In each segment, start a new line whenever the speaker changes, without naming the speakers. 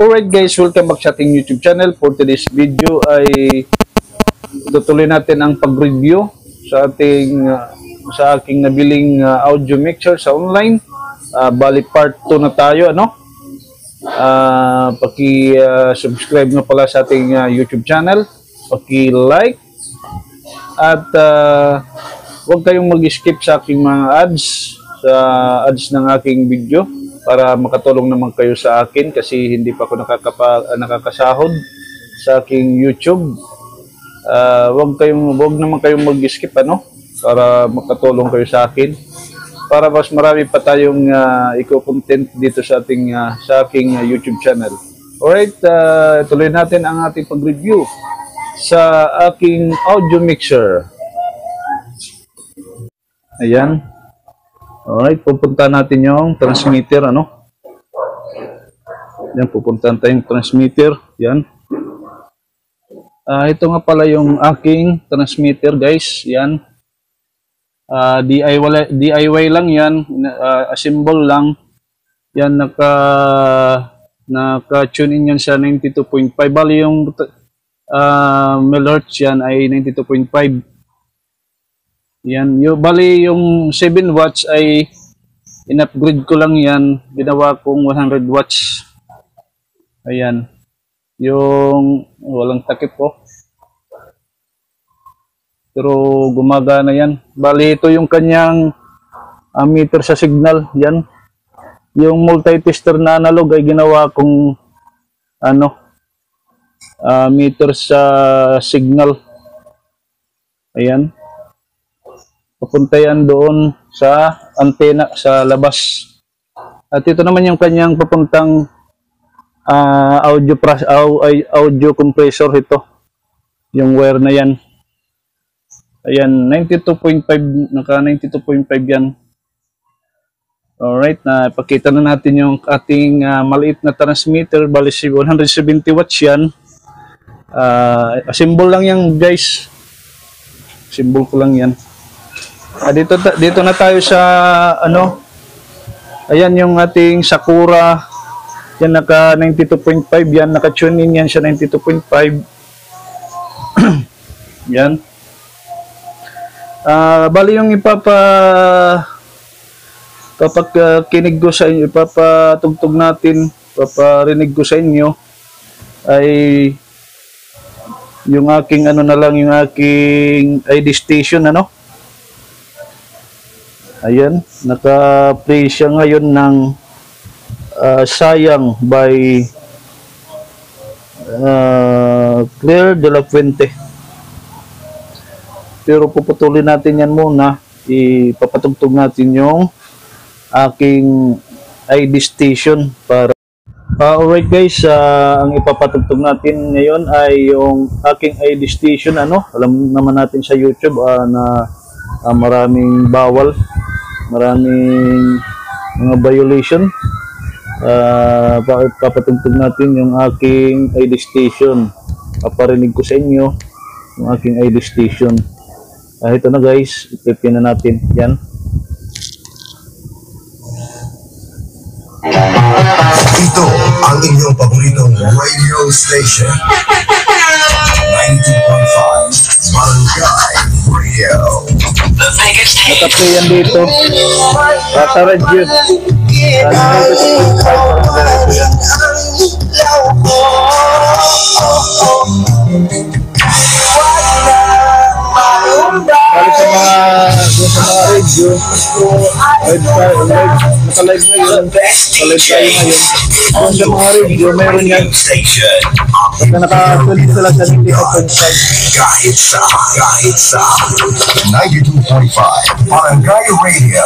Alright guys, welcome back sa ating YouTube channel. For today's video ay tutuloy natin ang pag-review sa aking nabiling audio mixer sa online. Bali part 2 na tayo, ano? Paki-subscribe na pala sa ating YouTube channel. Paki-like at huwag kayong mag-skip sa aking mga ads ng aking video para makatulong naman kayo sa akin kasi hindi pa ako nakakasahod sa aking YouTube. Huwag naman kayong mag-skip, ano, para makatulong kayo sa akin para mas marami pa tayong i-content dito sa aking YouTube channel. Alright, tuloy natin ang ating pag-review sa aking audio mixer. Ayan. Alright, pupunta natin yung transmitter, ano? Yan, pupunta tayong transmitter. Yan. Ito nga pala yung aking transmitter, guys. Yan. DIY lang yan. Assemble lang. Yan, naka-tune in yan sa 92.5. Bali yung megahertz yan ay 92.5. Yan, bali yung 7 watts ay in-upgrade ko lang yan, ginawa kong 100 watts. Ayan, yung walang takip po, pero gumagana yan. Bali ito yung kanyang meter sa signal. Yan, yung multi-tester na analog ay ginawa kong meter sa signal. Ayan, papunta yan doon sa antena sa labas. At ito naman yung kanyang papuntang audio compressor. Ito yung wire na yan. Ayan, 92.5, naka 92.5 yan. Alright, napakita na natin yung ating maliit na transmitter. Bali 170 watts yan. Assemble lang yan, guys. Assemble ko lang yan. Dito na tayo sa ayan yung ating Sakura. Yan, naka 92.5 yan, naka tune in yan siya 92.5. Yan. Bali yung ipapakinig ko sa inyo, ipapatugtog natin, ipaparinig ko sa inyo ay yung aking yung aking ID station, ano? Ayan, naka-play siya ngayon ng Sayang by Claire de la Fuente. Pero puputulin natin yan muna. Ipapatugtog natin yung aking ID station para alright guys, ang ipapatugtog natin ngayon ay yung aking ID station, ano? Alam naman natin sa YouTube na maraming bawal, maraming mga violation. Papatugtog natin yung aking ID station. Paparinig ko sa inyo yung aking ID station. Ito na guys, ipipin na natin yan.
Ito ang inyong paboritong radio station, 92.5 Barangay Radio.
Naka-play yan dito. Tata Radio. Bali sa mga radio, naka-live ngayon, naka-live tayo ngayon. Kung sa mga radio, mayroon yan. Basta naka-tuloy sila sa 92.5.
Kahit sa 92.5 Barangay Radio,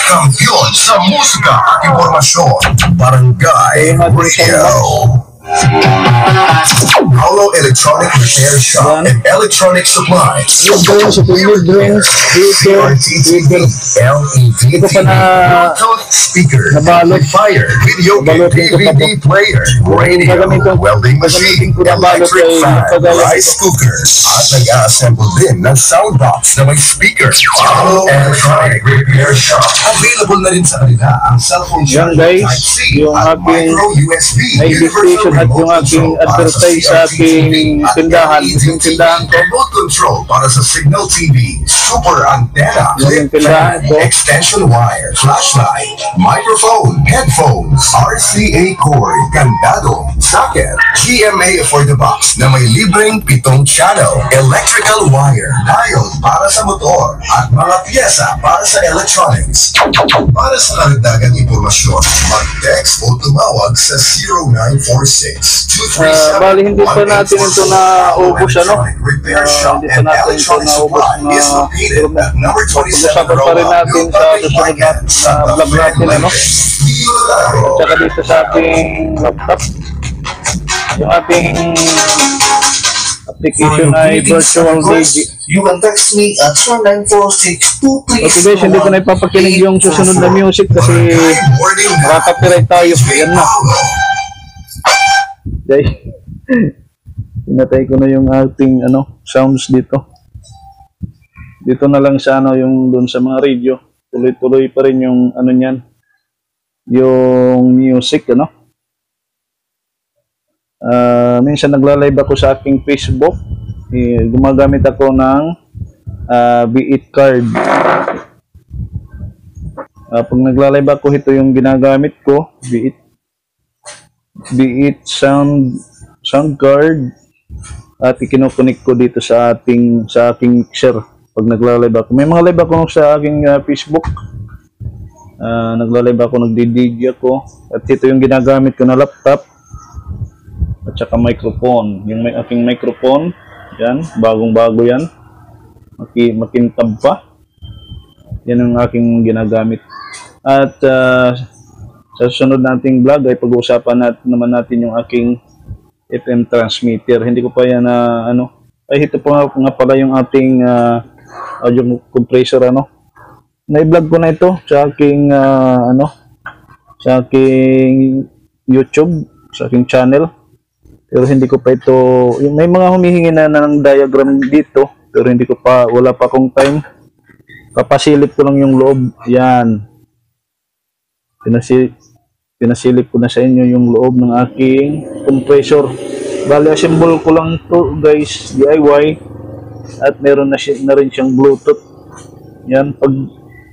kampiyon sa musika at impormasyon. Barangay Radio. Paulo Electronic Repair Shop and Electronic Supplies.
LED
speaker, amplifier, video game, DVD player, radio, welding machine, electric fan, rice cooker, at nag-assemble din ng sound box na may speaker. Paulo Electronic Repair Shop. Available na rin sa kanila ang cellphone charger Type-C at micro USB universal
at yung aking advertise sa aking tindahan. Yung tindahan ko.
Remote control para sa Signal TV, super antenna,
Yung tindahan ko.
extension wire, flashlight, microphone, headphones, RCA cord, kandado, socket, GMA for the box na may libreng 7 channel, electrical wire, diode para sa motor, at mga pyesa para sa electronics. Para sa karagdagang impormasyon, mag-text o tumawag sa 0946-237-1446.
Bali, hindi pa natin ito naubos, ano?
Repair shop
Hindi pa
and
natin ito
electronic
naubos
supply
na
is located at number 27
pag-usapan pa rin natin sa susunod na vlog natin, ano? Tsaka dito sa ating laptop, yung ating application ay virtual DJ.
You can text me at 0946-237-1446.
Okay guys, hindi ko na ipapakinig yung susunod na music kasi makaka-copyright tayo. Yan na. Guys, pinatay ko na yung ating sounds dito. Dito na lang sa yung doon sa mga radio. Tuloy-tuloy pa rin yung niyan. Yung music, minsan nagla-live ako sa aking Facebook. Gumagamit ako ng B8 card. Pag nagla-live ako, ito yung ginagamit ko, B8 sound card, at ikinokonek ko dito sa aking mixer pag nagla-live ako. May mga live ako sa aking Facebook. Nagla-live ako, nagdi-DJ ako, at ito yung ginagamit ko na laptop at saka microphone. Yung aking microphone, yan, bagong-bago yan, makintab pa. Yan ang aking ginagamit. At sa susunod nating vlog ay pag-uusapan naman natin yung aking FM transmitter. Hindi ko pa yan ay ito pa nga pala yung ating audio compressor. Na-vlog ko na ito sa aking sa aking YouTube, sa aking channel. Pero hindi ko pa ito, may mga humihingi na ng diagram dito, pero hindi ko pa, wala pa akong time. Papasilip ko lang yung loob. Yan. Pinasilip ko na sa inyo yung loob ng aking compressor. Bali, assemble ko lang to guys, DIY. At meron na rin siyang Bluetooth. Yan, pag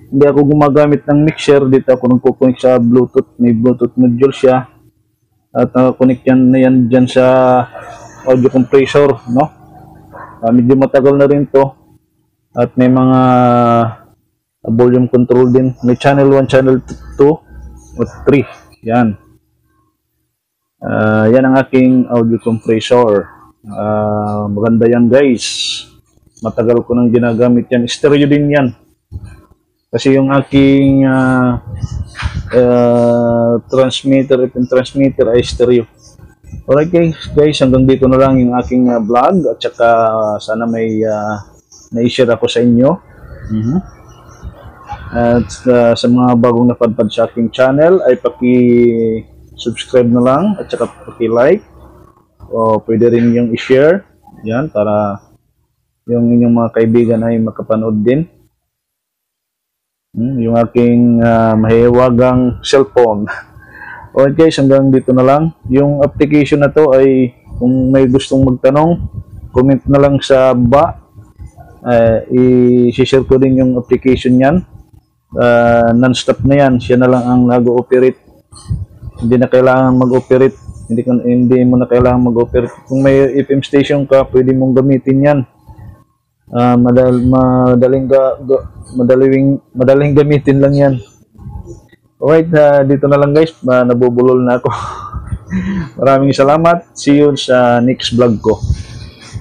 hindi ako gumagamit ng mixer, dito ako nagkukunik sa Bluetooth. May Bluetooth module siya. At nakakunik yan dyan sa audio compressor, medyo matagal na rin to. At may mga volume control din. May channel 1, channel 2, at 3. Yan. Yan ang aking audio compressor. Maganda yan guys. Matagal ko nang ginagamit yan. Stereo din yan. Kasi yung aking FM transmitter ay stereo. Alright guys, hanggang dito na lang yung aking vlog. At saka sana may na-share ako sa inyo. At sa mga bagong napadpad sa aking channel ay paki-subscribe na lang at saka paki-like, o pwede rin yung i-share yan para yung inyong mga kaibigan ay makapanood din. Yung aking mahiwagang cellphone. Alright guys, hanggang dito na lang. Yung application na to ay kung may gustong magtanong, comment na lang sa baba. I-share ko din yung application yan. Non-stop na yan, siya na lang ang nag-ooperate. Hindi na kailangan mag-operate, hindi mo na kailangan mag-operate. Kung may FM station ka, pwede mong gamitin yan. Madaling gamitin lang yan. Alright, dito na lang guys, nabubulol na ako. Maraming salamat, see you sa next vlog ko.